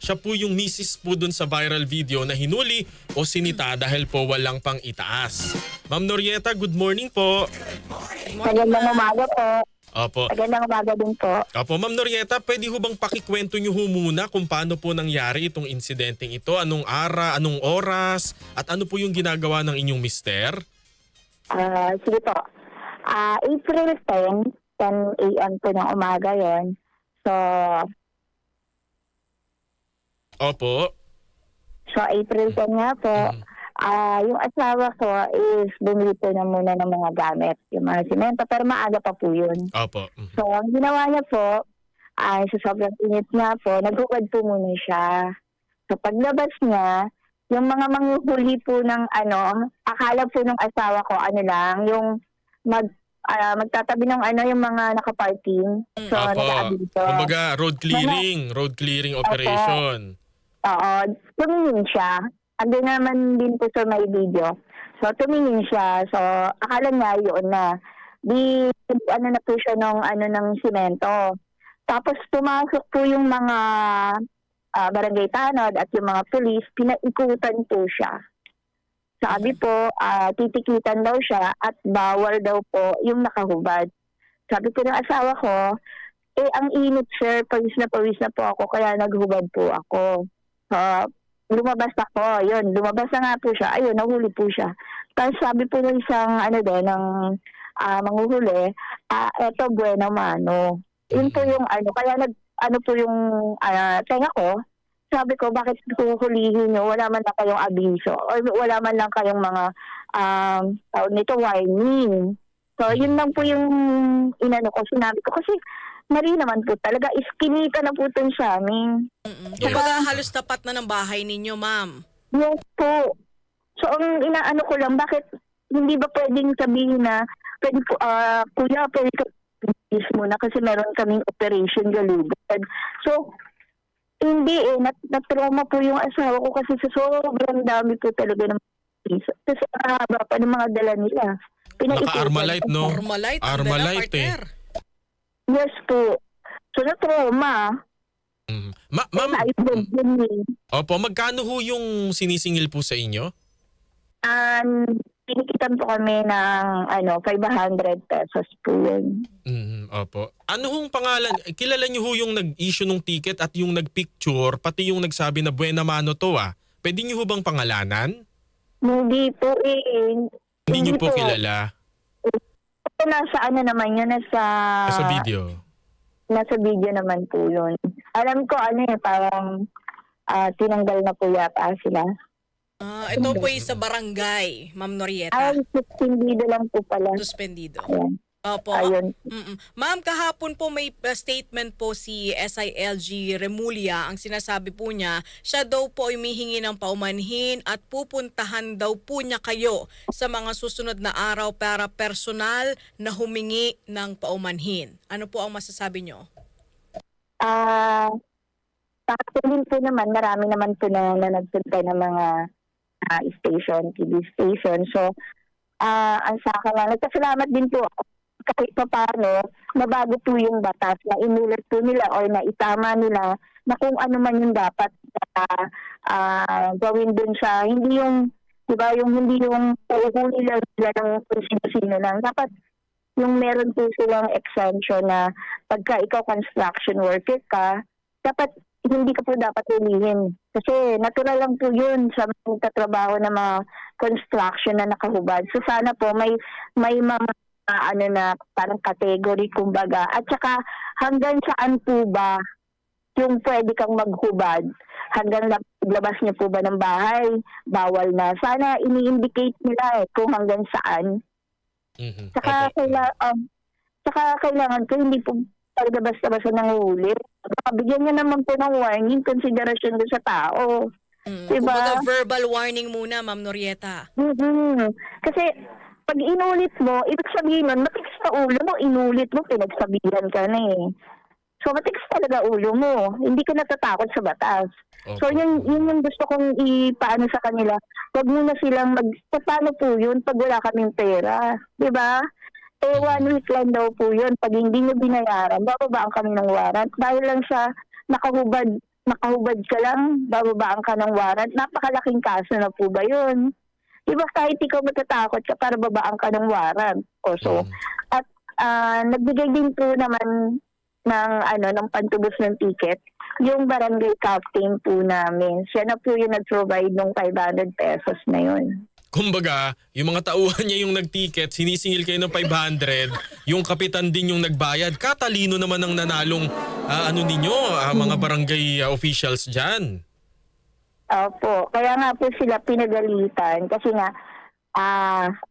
siya po yung misis po dun sa viral video na hinuli o sinita dahil po walang pang itaas. Ma'am Norieta, good morning po. Magandang umaga po. Opo. Magandang umaga din po. Opo, Ma'am Norieta, pwede ho bang pakikwento nyo ho muna kung paano po nangyari itong insidenteng ito? Anong anong oras, at ano po yung ginagawa ng inyong mister? Sige po. April 10, 10 a.m. po ng umaga yon. Opo. So April 10 nga po. Yung asawa ko is bumili po na muna ng mga gamit, yung mga simento, pero maaga pa po yun. Opo. So ang ginawa niya po, sa sobrang init nga po, naghukad po muna siya. So paglabas niya, yung mga manghuhuli po ng akala po ng asawa ko, yung magtatabi ng yung mga nakaparking. So Opo. nag-aabiso. Kumbaga, road clearing operation. Oo, tumingin siya. Ando naman din po sa may video. So, tumingin siya. So, akala niya yun na. Na po siya ng simento. Tapos, pumasok po yung mga barangay tanod at yung mga pulis. Pinaikutan po siya. Sabi po, titikitan daw siya at bawal daw po yung nakahubad. Sabi ko ng asawa ko, ang init sir, pawis na po ako, kaya naghubad po ako. Lumabas ako, lumabas na nga po siya, ayun, nahuli po siya. Tapos sabi po ng isang, ng manghuhuli, eto bueno mano. Yun po yung kaya po yung tenga ko, sabi ko, bakit huhulihin nyo, wala man lang kayong abiso, or wala man lang kayong mga, tawag nito, warning. So, yun lang po yung sinabi ko, kasi mali naman po talaga, iskinita na po itong sa amin. Kumbaga halos tapat na ng bahay ninyo, ma'am. Yes po. So, ang inaano ko lang, bakit hindi ba pwedeng sabihin na, pwede po, kuya, pwede ka muna kasi meron kaming operation galugad. So, hindi na-trauma po yung asawa ko kasi sa sobrang dami po talaga ng piso. Kasi haba pa ng mga dala nila. Naka-Armalite, no? Armalite, Armalite, partner. Yes po. So, na-trauma. Ma'am, opo, magkano ho yung sinisingil po sa inyo? Pinikitan po kami ng 500 pesos po yun. Opo. Ano hong pangalan? Kilala niyo ho yung nag-issue ng ticket at yung nag-picture, pati yung nagsabi na buena mano to Pwede niyo ho bang pangalanan? Hindi po Hindi niyo po kilala? Nasa naman yun, Sa video? Nasa video naman po yun. Alam ko parang tinanggal na po yata sila. Ito po yung sa barangay, Ma'am Norieta. Suspendido lang po pala. Suspendido. Ayan. Opo. Ayun. Ma'am, kahapon po may statement po si SILG Remulla. Ang sinasabi po niya, siya daw po ay humihingi ng paumanhin at pupuntahan daw po niya kayo sa mga susunod na araw para personal na humingi ng paumanhin. Ano po ang masasabi niyo? Actually po naman, marami naman po na nagpunta ng mga station, TV station. So, ang sa akin lang, nagpasalamat din po ako kahit pa paano, nabago po yung batas na inulat po nila or na itama nila na kung ano man yung dapat gawin dun sa, hindi yung, di ba, hindi yung uuhuli lang sila ng sino-sino lang. Dapat yung meron po silang exemption na pagka ikaw construction worker ka, dapat hindi ka po dapat hulihin. Kasi natural lang po yun sa mga trabaho ng mga construction na nakahubad. So sana po may mga na parang category kumbaga. At saka hanggang saan po ba yung pwede kang maghubad? Hanggang labas niyo po ba ng bahay? Bawal na. Sana ini-indicate nila kung hanggang saan. Saka kailangan ko hindi po talaga basta-basta nanguhuli. Bigyan niya naman po ng warning, consideration doon sa tao. Diba? Kumbaga verbal warning muna, Ma'am Norieta. Kasi pag inulit mo, ibig sabihin nun, matigas na ulo mo, inulit mo, pinagsabihan ka na So matigas talaga ulo mo. Hindi ka natatakot sa batas. Okay. So yun yung gusto kong ipaano sa kanila. Huwag muna silang paano po yun pag wala kaming pera. Diba? 1 week lang daw po yun. Pag hindi nyo binayaran, bababaan kami ng warrant. Dahil lang sa nakahubad makahubad ka lang, bababaan ka ng warrant, napakalaking kaso na po ba yun? Diba kahit ikaw matatakot ka para babaan ka ng warrant. O so, Mm. at nagbigay din po naman ng pantubos ng ticket yung barangay captain po namin. Siya na po yung nag-provide ng 500 pesos na yun. Kumbaga, yung mga tauhan niya yung nag-ticket, sinisingil kayo ng 500, yung kapitan din yung nagbayad. Katalino naman ang nanalong mga barangay officials dyan. Opo, kaya nga po sila pinagalitan kasi nga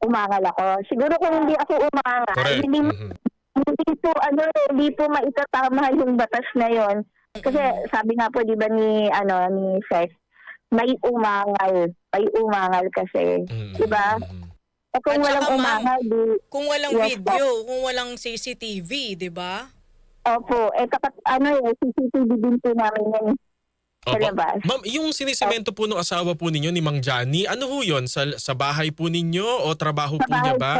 umangal ako. Siguro kung hindi ako umangal, Correct. hindi Mhm. hindi po maitatama yung batas na yon. Kasi sabi nga po 'di ba ni Seth, may umangal kasi, Mhm. 'di ba? Mhm. Eh kung At walang saka, ma'am, umangal, Kung walang Yes, video, kung walang CCTV, di ba? opo, CCTV din po namin yan sa Opo. labas. Ma'am, yung sinisemento po ng asawa po ninyo ni Mang Johnny, ano ho yun? Sa bahay po ninyo o trabaho Sa po niya bahay ba?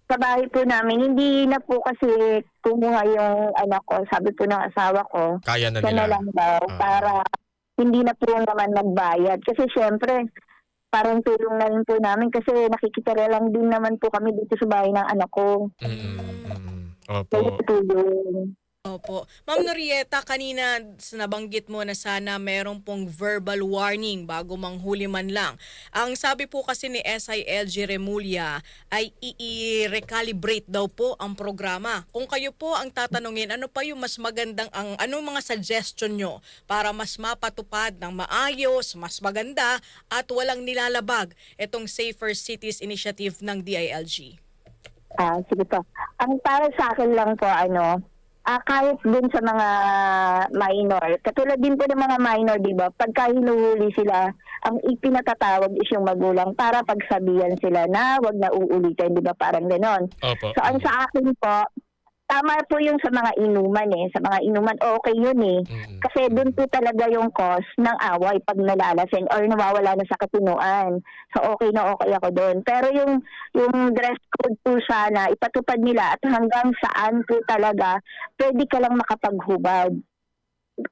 Sa bahay po namin, hindi na po kasi kumuha yung anak ko. Sabi po ng asawa ko, Kaya na siya na nila. lang daw para hindi na po naman magbayad. Kasi syempre, parang tulong na rin po namin kasi nakikitira lang din naman po kami dito sa bahay ng anak ko. Mm-mm. Mm-mm. Kaya Opo. tulong. Opo. Ma'am Norieta, kanina nabanggit mo na sana merong pong verbal warning bago manghuli man lang. Ang sabi po kasi ni SILG Remulla ay i-recalibrate daw po ang programa. Kung kayo po ang tatanungin, ano pa yung mas magandang, anong mga suggestion nyo para mas mapatupad ng maayos, mas maganda at walang nilalabag itong Safer Cities Initiative ng DILG? Sige po. Ang para sa akin lang po, kahit din sa mga minor, katulad din po ng mga minor, di ba, pagka hinuhuli sila, ang ipinatatawag is yung magulang para pagsabihan sila na wag na uulitin, di ba, parang ganon. Opo. So, ang sa akin po, tama po yung sa mga inuman Sa mga inuman, okay yun Mm-mm. Kasi doon po talaga yung cause ng away pag nalalasing or nawawala na sa katinuan. So okay na okay ako doon. Pero yung dress code po sana, ipatupad nila at hanggang saan po talaga pwede ka lang makapaghubad.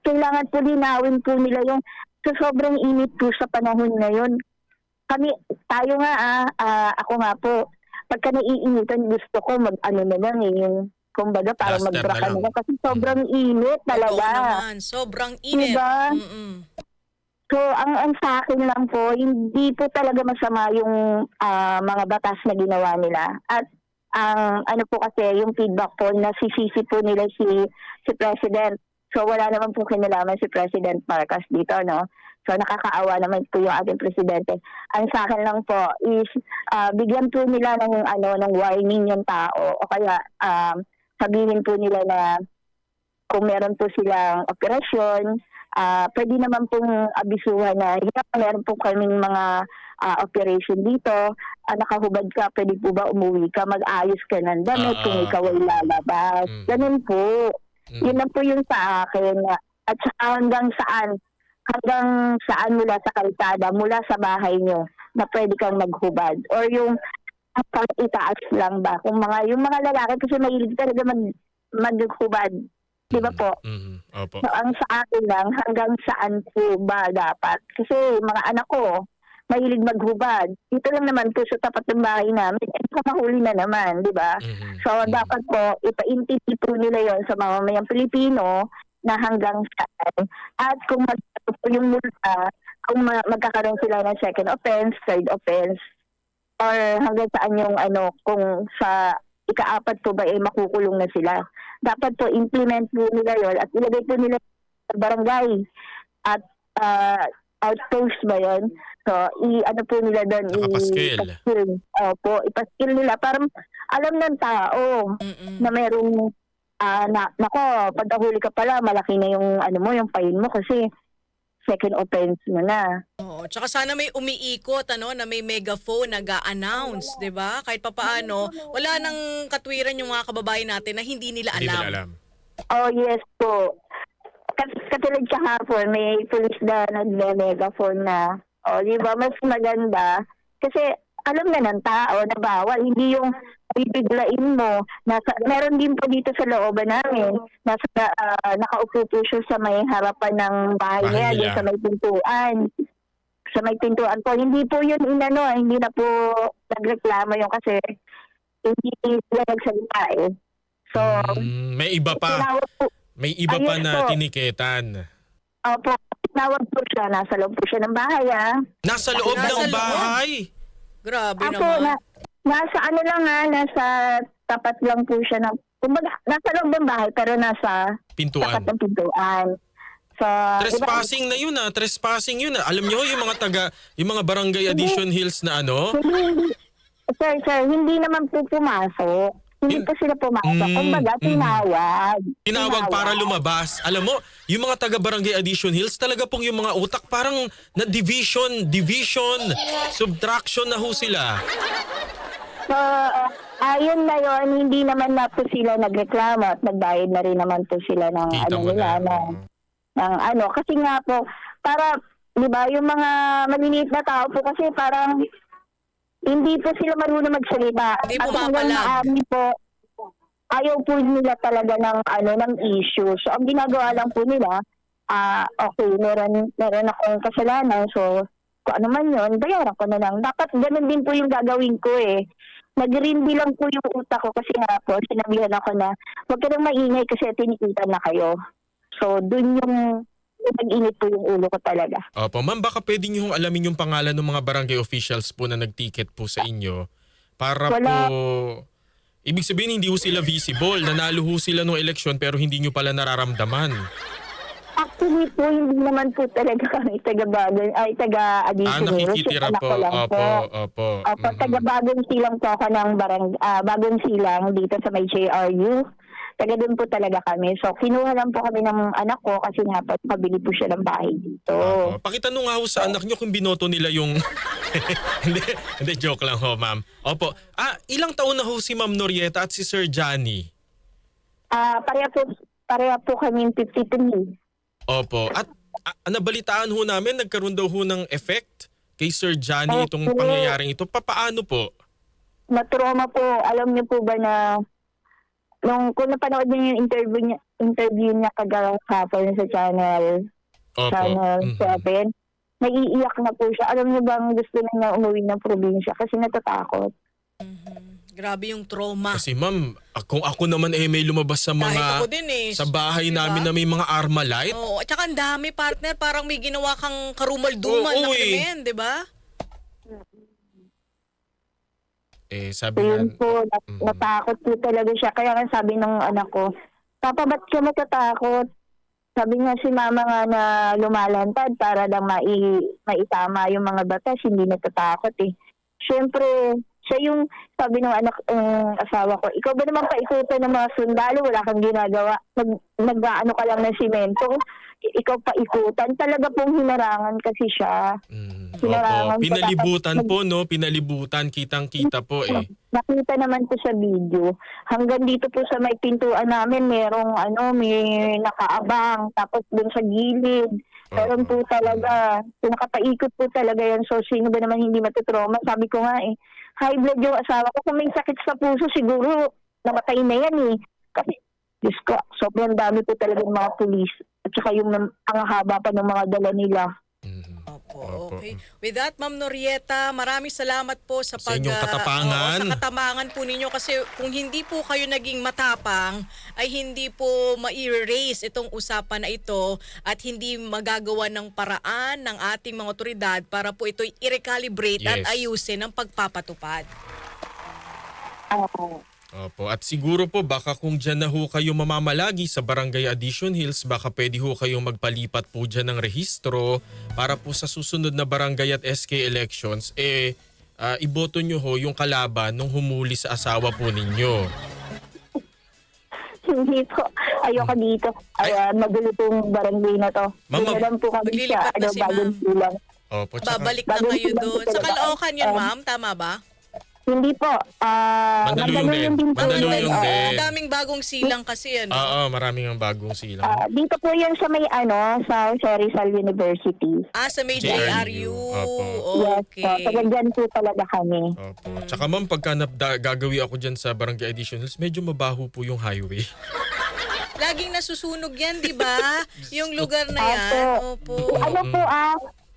Kailangan po linawin po nila yung sa sobrang init po sa panahon ngayon. Tayo nga ako nga po, pagka naiinitan gusto ko yung kumbaga parang Duster na magbra ka lang. na kasi sobrang init Totoo talaga. naman. Sobrang init. Diba? Mm-mm. So, ang sa akin lang po, hindi po talaga masama yung mga batas na ginawa nila. At ang po kasi, yung feedback po, nasisisi po nila si President. So, wala naman po kinalaman si President Marcos dito, no? So, nakakaawa naman po yung ating presidente. Ang sa akin lang po is, bigyan po nila ng warning yung tao. O kaya, sabihin po nila na kung meron po silang operasyon, pwede naman pong abisuhan na meron po kaming mga operation dito, nakahubad ka, pwede po ba umuwi ka, mag-ayos ka ng damit kung ikaw ay lalabas. Ganun po. Yun lang po yung sa akin. At hanggang saan mula sa kalsada, mula sa bahay nyo, na pwede kang maghubad. Or yung pang itaas lang ba? Yung mga lalaki kasi mahilig talaga maghubad. Di ba po? Mm-hmm. Opo. So, ang sa akin lang, hanggang saan po ba dapat? Kasi mga anak ko, mahilig maghubad. Dito lang naman po sa tapat ng bahay namin. Mahuli na naman, di ba? Mm-hmm. So, dapat po, ipaintindi po nila yon sa mamamayang Pilipino na hanggang saan. At kung yung multa, kung magkakaroon sila ng second offense, third offense, or hanggang saan yung kung sa ika-apat po ba makukulong na sila. Dapat po implement po nila yon at ilagay po nila sa barangay at outpost ba yon. So, po nila doon. Nakapaskil. Ipaskil nila para alam ng tao na merong pag nahuli ka pala, malaki na yung yung fine mo kasi second offense mo na. Oo, tsaka sana may umiikot na may megaphone nag-a-announce, 'di ba? Kahit papaano, wala nang katwiran yung mga kababayan natin na hindi nila Hindi alam. nila alam. Oh, yes po. Katulad kahapon, may police na nag-megaphone na. O, di ba, mas maganda. Kasi alam na ng tao na bawal. Hindi yung bibiglain mo. Meron din po dito sa looban namin. Nakaupo po siya sa may harapan ng bahay Bahay niya, nila. dun sa may pintuan. Sa may pintuan po. Hindi po yun hindi na po nagreklamo yung kasi hindi sila nagsalita eh. So, May iba pa. tinawag po, May iba pa Ayun na po. tiniketan. opo, tinawag po siya. Nasa loob po siya ng bahay Nasa loob Nasa ng loob? bahay. Grabe Ako, naman. nasa ano lang nasa tapat lang po siya ng, kumbaga, nasa loob ng bahay pero nasa Pintuan. tapat ng pintuan. So, Trespassing na yun trespassing yun Alam nyo yung mga barangay Addition Hills na ano? Sir, hindi naman po pumasok. Hindi po sila pumasok. Kumbaga, tinawag. Tinawag para lumabas. Alam mo, yung mga taga-barangay Addition Hills, talaga pong yung mga utak parang na division, subtraction na ho sila. So, ayon na yon, hindi naman na po sila nagreklamo at nagbayad na rin naman po sila ng Kita mo nila, na. ng kasi nga po, para, di ba, yung mga maliliit na tao po kasi parang hindi po sila marunong magsalita. Hindi At hanggang pumapalag. maaari po, ayaw po nila talaga ng issue. So, ang ginagawa lang po nila, okay, meron akong kasalanan, so, kung ano man yun, bayaran ko na lang. Dapat ganun din po yung gagawin ko eh. Nag-rindi lang po yung utak ko kasi nga po, sinabihan ako na, huwag ka nang maingay kasi tinikitan na kayo. So, dun yung nag-init po yung ulo ko talaga. Opo, ma'am, baka pwede nyo alamin yung pangalan ng mga barangay officials po na nag-ticket po sa inyo para Wala. po... Ibig sabihin, hindi ho sila visible. Nanalo ho sila ng eleksyon pero hindi nyo pala nararamdaman. Actually po, hindi naman po talaga kami taga-Addition. Nakikitira po. Opo. Opo, taga-Bagong Silang po ako ng Bagong Silang dito sa may JRU. Taga doon po talaga kami. So, kinuha lang po kami ng anak ko kasi nga po, pabili po siya ng bahay dito. Opo. Pakitanong nga ho sa anak nyo kung binoto nila yung... hindi, joke lang ho, ma'am. Opo. Ilang taon na ho si Ma'am Norieta at si Sir Johnny? Pareha po kami 53. Opo. At nabalitaan ho namin, nagkaroon daw ho ng effect kay Sir Johnny itong Opo. pangyayaring ito. Paano po? Na-trauma po. Alam niyo po ba na kung napanood niyo yung interview niya kagahapon sa channel Opo. Channel Mhm. 7, naiiyak na po siya. Alam niyo bang gusto niya umuwi ng probinsya kasi natatakot. Grabe yung trauma. Kasi ma'am, kung ako naman may lumabas sa Kahit mga... ako din eh. Sa bahay Diba? namin na may mga Armalite. Oo, at saka ang dami partner, parang may ginawa kang karumalduman Oo, na eh. krimen, di ba? Sabi So nga... yun po, natakot po talaga siya. Kaya nga sabi ng anak ko, Papa, ba't ka matatakot? Sabi nga si mama nga na lumalantad para lang maitama yung mga batas, hindi natatakot eh. Siyempre, siya yung sabi ng asawa ko, ikaw ba naman paikutan ng mga sundalo, wala kang ginagawa, nag-ano ka lang ng simento, ikaw paikutan. Talaga pong hinarangan kasi siya. Opo. Pinalibutan po, no? Pinalibutan, kitang-kita po eh. Nakita naman po sa video. Hanggang dito po sa may pintuan namin, merong may nakaabang. Tapos dun sa gilid. Meron po talaga. Nakapaikot po talaga yan. So, sino ba naman hindi matutrauma? Sabi ko nga high blood yung asawa ko. Kung may sakit sa puso, siguro namatay na yan eh. Kasi, Diyos ko, sobrang dami po talaga ng mga pulis. At saka yung ang haba pa ng mga dala nila. Opo, okay. With that, Ma'am Norieta, maraming salamat po sa Sa inyong katapangan. sa katapangan po ninyo kasi kung hindi po kayo naging matapang ay hindi po ma-erase itong usapan na ito at hindi magagawa ng paraan ng ating mga otoridad para po ito'y i-recalibrate at Yes. ayusin ang pagpapatupad. Opo. At siguro po baka kung dyan na ho kayo mamamalagi sa Barangay Addition Hills, baka pwede ho kayong magpalipat po dyan ng rehistro para po sa susunod na barangay at SK elections, iboto nyo ho yung kalaban nung humuli sa asawa po ninyo. Hindi po. Ayoko dito. Magulo pong barangay na to. Ma'am, Doon na lang po kami sa maglilipat na si bagong ma'am. silang. Opo. Tsaka, Babalik na Bagong kayo silang doon. po Sa talaga. Caloocan yun, ma'am. Tama ba? Hindi po. Mandaluyong din. po Mandaluyong yun. din. Ang daming bagong silang kasi ano. Oo, maraming ang bagong silang. Dito po yan sa may sa Rizal University. Sa may JRU. JRU. Opo. Yes Okay. po. Taga dyan po talaga kami. Opo. Tsaka ma'am, pagka gagawi ako dyan sa Barangay Addition Hills, medyo mabaho po yung highway. Laging nasusunog yan, di ba? Yung lugar na yan. Opo. Ano po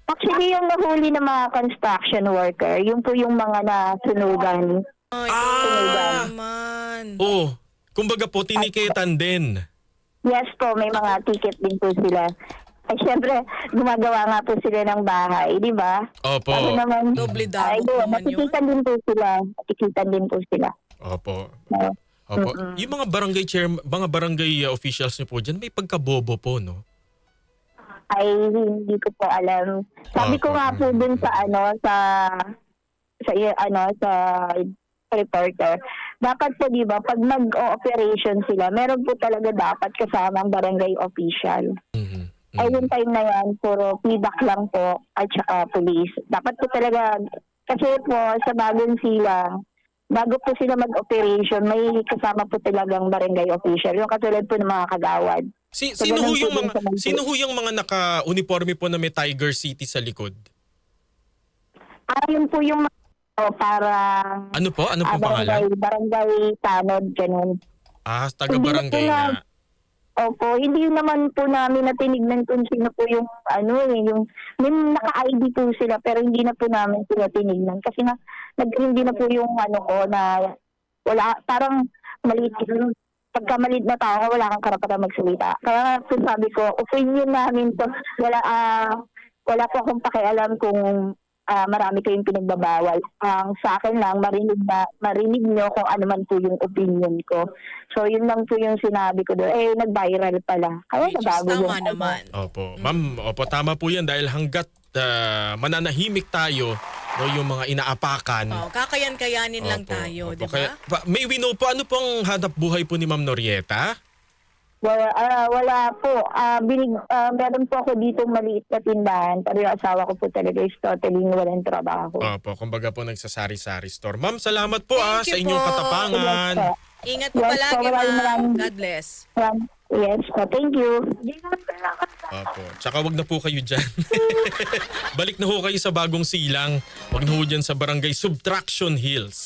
actually yung nahuli ng mga construction worker, yun po yung mga nasunugan. Ay, Ah! naman. Oh, kumbaga po, tiniketan din. Yes po, may mga ticket din po sila. Ay, syempre, gumagawa nga po sila ng bahay, di ba? Opo. Ako naman, Doble dabog ay, naman matikitan din po sila. Matikitan din po sila. Opo. No? Opo. Yung mga barangay chair, mga barangay officials niyo po dyan, may pagkabobo po, no? Ay, hindi ko po alam. Sabi ko Opo. nga po dun sa sa reporter, dapat po, di ba, pag mag-operation sila, meron po talaga dapat kasamang barangay official. Mhm. Ay, yung time na yan, puro feedback lang po at saka police. Dapat po talaga, kasi po sa bagong silang, bago po sila mag-operation, may kasama po talagang barangay official. Yung katulad po ng mga kagawad. So, Sino ho ganun po yung din mga sa Manila. sino ho yung mga naka-uniforme po na may Tiger City sa likod? Yun po yung para Ano po? Ano po pangalan? barangay tanod, ganun. Taga-barangay Hindi na na. Opo, hindi naman po namin na tinignan kung sino po yung yung may naka-ID po sila pero hindi na po namin sila tinignan kasi nga hindi na po yung ko na wala, parang maliit pagka maliit na tao ka, wala kang karapatan magsalita. Kaya nga po sabi ko, opinion namin to, wala po akong pakialam kung marami kayong pinagbabawal. Ang sa akin lang, marinig nyo kung ano man po yung opinion ko. So, yun lang po yung sinabi ko doon. Nag-viral pala. Kaya Which is nabago tama yung naman. Opo. Ma'am, opo, tama po yan dahil hanggat mananahimik tayo, no, yung mga inaapakan. Kakayan-kayanin lang Opo, tayo, opo. di ba? May we know po, ano pong hanap buhay po ni Ma'am Norieta? Wala po. Meron po ako dito maliit na tindahan. Pero yung asawa ko po talaga is totally walang trabaho. Opo, kumbaga po nagsasari-sari store. Ma'am, salamat po Thank sa you inyong po. katapangan. Yes, po. Ingat po Yes, palagi, po, maraming ma'am. maraming- God bless. Yes po. Thank you. Opo. Tsaka wag na po kayo dyan. Balik na ho kayo sa bagong silang. Wag na ho dyan sa Barangay Subtraction Hills.